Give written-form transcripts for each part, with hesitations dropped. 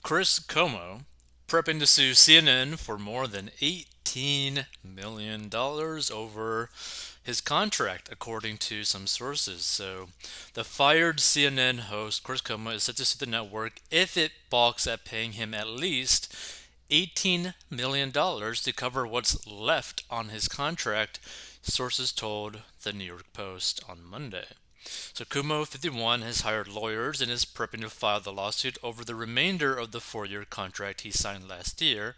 Chris Cuomo prepping to sue CNN for more than $18 million over his contract, according to some sources. So, the fired CNN host Chris Cuomo is set to sue the network if it balks at paying him at least $18 million to cover what's left on his contract, sources told the New York Post on Monday. So Kumo, 51, has hired lawyers and is prepping to file the lawsuit over the remainder of the 4-year contract he signed last year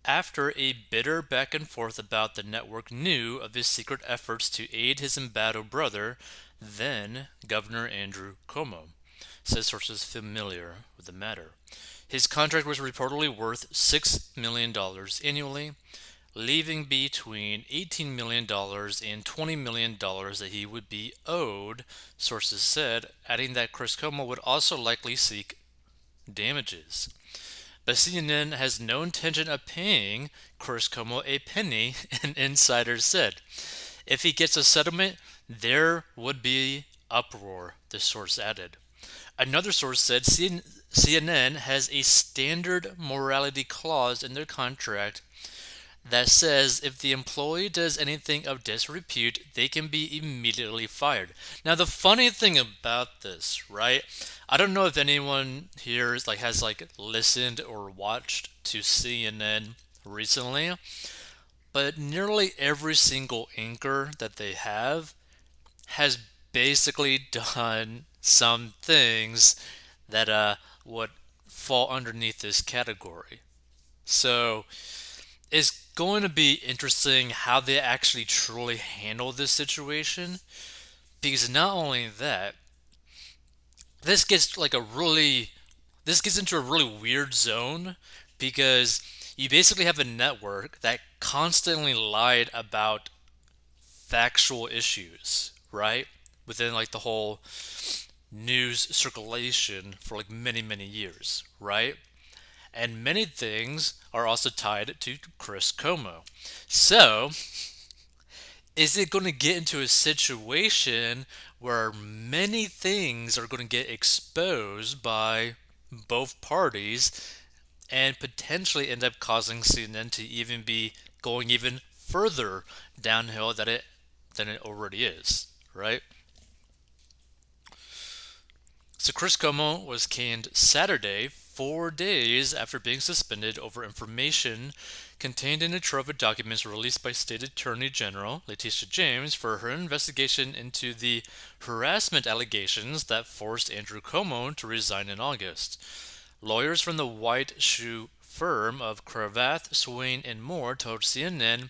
after a bitter back and forth about the network knew of his secret efforts to aid his embattled brother, then Governor Andrew Cuomo, says sources familiar with the matter. His contract was reportedly worth $6 million annually, leaving between $18 million and $20 million that he would be owed, sources said, adding that Chris Cuomo would also likely seek damages. But CNN has no intention of paying Chris Cuomo a penny, an insider said. If he gets a settlement, there would be uproar, the source added. Another source said CNN has a standard morality clause in their contract that says if the employee does anything of disrepute, they can be immediately fired. Now, the funny thing about this, right? I don't know if anyone here has listened or watched to CNN recently, but nearly every single anchor that they have has basically done some things that would fall underneath this category. So it's going to be interesting how they actually truly handle this situation, because not only that, this gets like a really this gets into a really weird zone, because you basically have a network that constantly lied about factual issues, right? Within like the whole news circulation for like many years, right? And many things are also tied to Chris Como. So, is it going to get into a situation where many things are going to get exposed by both parties and potentially end up causing CNN to even be going even further downhill than it already is, right? So Chris Como was canned Saturday, 4 days after being suspended over information contained in a trove of documents released by State Attorney General Letitia James for her investigation into the harassment allegations that forced Andrew Cuomo to resign in August. Lawyers from the White Shoe firm of Cravath, Swain, and Moore told CNN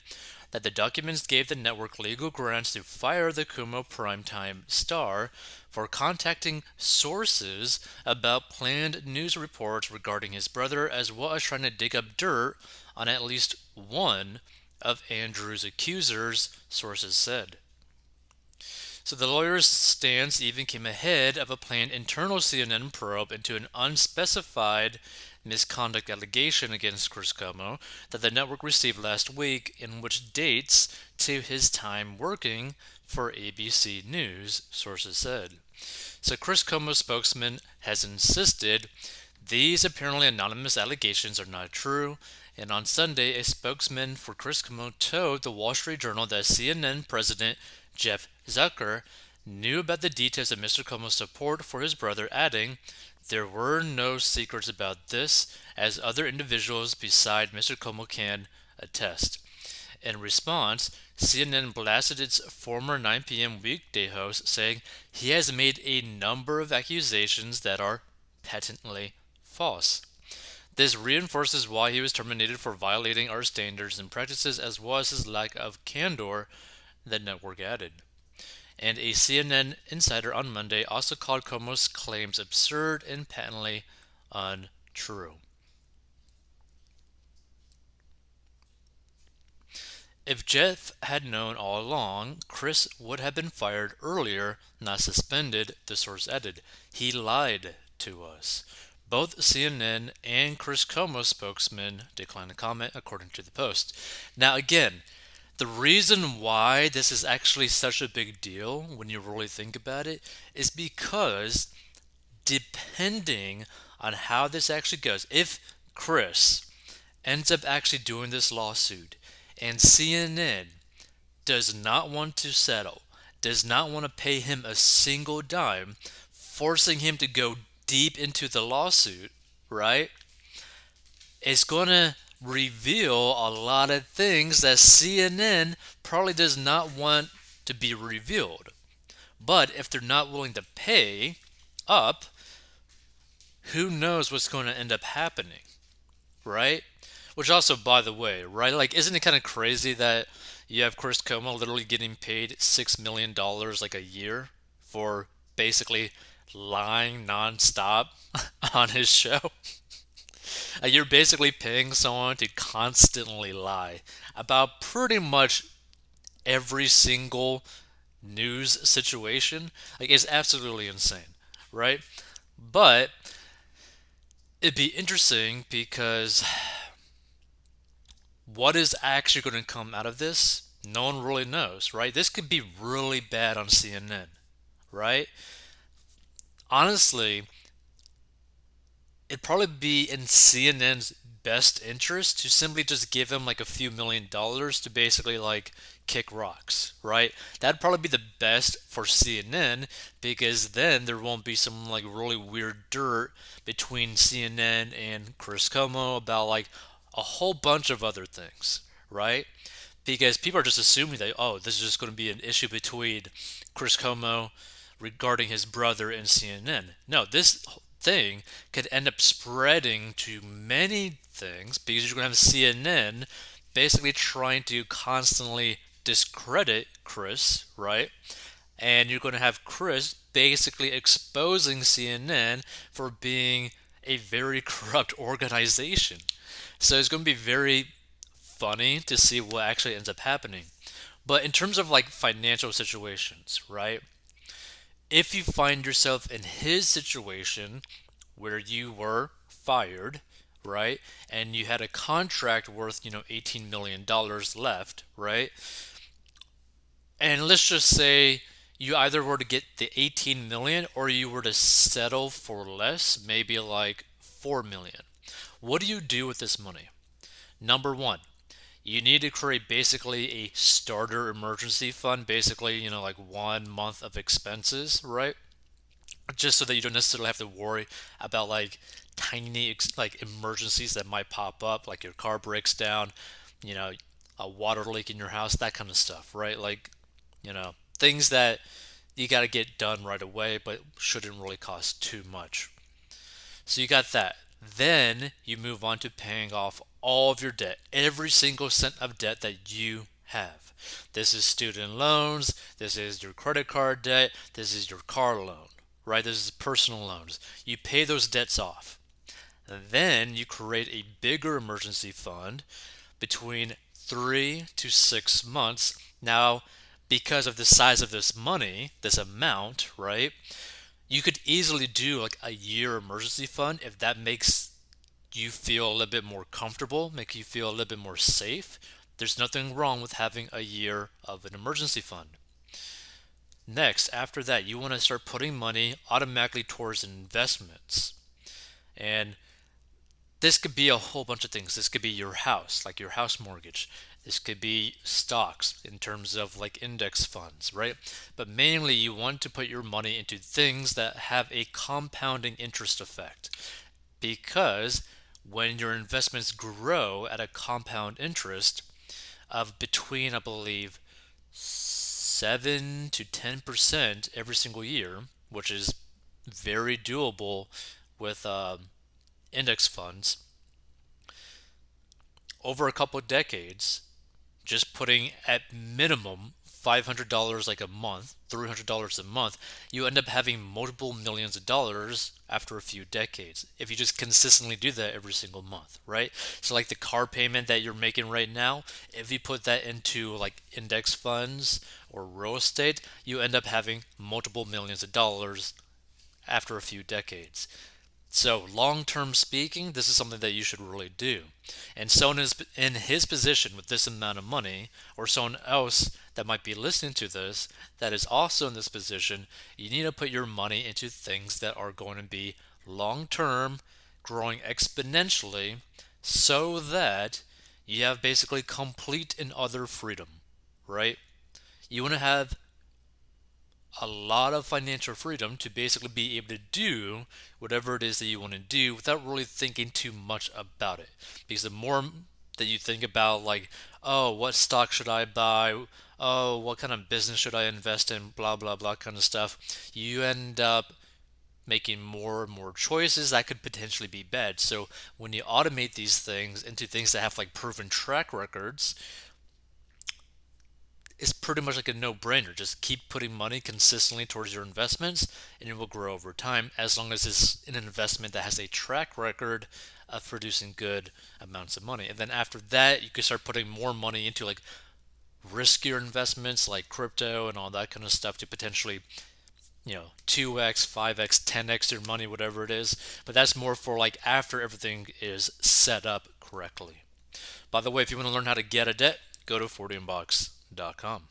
that the documents gave the network legal grounds to fire the Cuomo primetime star for contacting sources about planned news reports regarding his brother, as well as trying to dig up dirt on at least one of Andrew's accusers, sources said. So the lawyer's stance even came ahead of a planned internal CNN probe into an unspecified misconduct allegation against Chris Cuomo that the network received last week, in which dates to his time working for ABC News, sources said. So Chris Cuomo's spokesman has insisted these apparently anonymous allegations are not true, and on Sunday, a spokesman for Chris Cuomo told the Wall Street Journal that CNN president Jeff Zucker knew about the details of Mr. Cuomo's support for his brother, adding, "There were no secrets about this, as other individuals beside Mr. Cuomo can attest." In response, CNN blasted its former 9 p.m. weekday host, saying he has made a number of accusations that are patently false. This reinforces why he was terminated for violating our standards and practices, as well as his lack of candor, the network added. And a CNN insider on Monday also called Cuomo's claims absurd and patently untrue. If Jeff had known all along, Chris would have been fired earlier, not suspended, the source added. He lied to us. Both CNN and Chris Cuomo spokesman declined to comment, according to the Post. Now, again, the reason why this is actually such a big deal when you really think about it is because depending on how this actually goes. If Chris ends up actually doing this lawsuit and CNN does not want to settle, does not want to pay him a single dime, forcing him to go deep into the lawsuit, right? It's going to reveal a lot of things that CNN probably does not want to be revealed. But if they're not willing to pay up, who knows what's going to end up happening, right? Which also, by the way, right? Like, isn't it kind of crazy that you have Chris Cuomo literally getting paid $6 million like a year for basically lying nonstop on his show? You're basically paying someone to constantly lie about pretty much every single news situation. Like, it's absolutely insane, right? But it'd be interesting because what is actually going to come out of this? No one really knows, right? This could be really bad on CNN, right? Honestly, it'd probably be in CNN's best interest to simply just give him like a few $1 million to basically like kick rocks, right? That'd probably be the best for CNN because then there won't be some like really weird dirt between CNN and Chris Como about like a whole bunch of other things, right? Because people are just assuming that, oh, this is just going to be an issue between Chris Como regarding his brother and CNN. No, this thing could end up spreading to many things because you're going to have CNN basically trying to constantly discredit Chris, right? And you're going to have Chris basically exposing CNN for being a very corrupt organization. So it's going to be very funny to see what actually ends up happening. But in terms of like financial situations, right? If you find yourself in his situation where you were fired, right? And you had a contract worth, $18 million left, right? And let's just say you either were to get the 18 million or you were to settle for less, maybe like 4 million. What do you do with this money? Number one, you need to create basically a starter emergency fund, basically, like 1 month of expenses, right? Just so that you don't necessarily have to worry about like tiny like emergencies that might pop up, like your car breaks down, you know, a water leak in your house, that kind of stuff, right? Like, things that you got to get done right away, but shouldn't really cost too much. So you got that. Then you move on to paying off all of your debt, every single cent of debt that you have. This is student loans, this is your credit card debt, this is your car loan, right? This is personal loans. You pay those debts off. Then you create a bigger emergency fund between 3 to 6 months. Now, because of the size of this money, this amount, right? You could easily do like a year emergency fund if that makes you feel a little bit more comfortable, make you feel a little bit more safe. There's nothing wrong with having a year of an emergency fund. Next, after that, you want to start putting money automatically towards investments. And this could be a whole bunch of things. This could be your house, like your house mortgage. This could be stocks in terms of like index funds, right? But mainly you want to put your money into things that have a compounding interest effect. Because when your investments grow at a compound interest of between, I believe, 7 to 10% every single year, which is very doable with index funds, over a couple of decades, just putting at minimum $500 like a month, $300 a month, you end up having multiple millions of dollars after a few decades if you just consistently do that every single month, right? So like the car payment that you're making right now, if you put that into like index funds or real estate, you end up having multiple millions of dollars after a few decades. So, long term speaking, this is something that you should really do. And someone is in his position with this amount of money, or someone else that might be listening to this that is also in this position, you need to put your money into things that are going to be long term growing exponentially so that you have basically complete and utter freedom, right? You want to have a lot of financial freedom to basically be able to do whatever it is that you want to do without really thinking too much about it. Because the more that you think about, like, oh, what stock should I buy? Oh, what kind of business should I invest in? Blah, blah, blah kind of stuff. You end up making more and more choices that could potentially be bad. So when you automate these things into things that have like proven track records, it's pretty much like a no-brainer. Just keep putting money consistently towards your investments and it will grow over time as long as it's an investment that has a track record of producing good amounts of money. And then after that, you can start putting more money into like riskier investments like crypto and all that kind of stuff to potentially 2x, 5x, 10x your money, whatever it is. But that's more for like after everything is set up correctly. By the way, if you want to learn how to get a debt, go to 40inbox.com.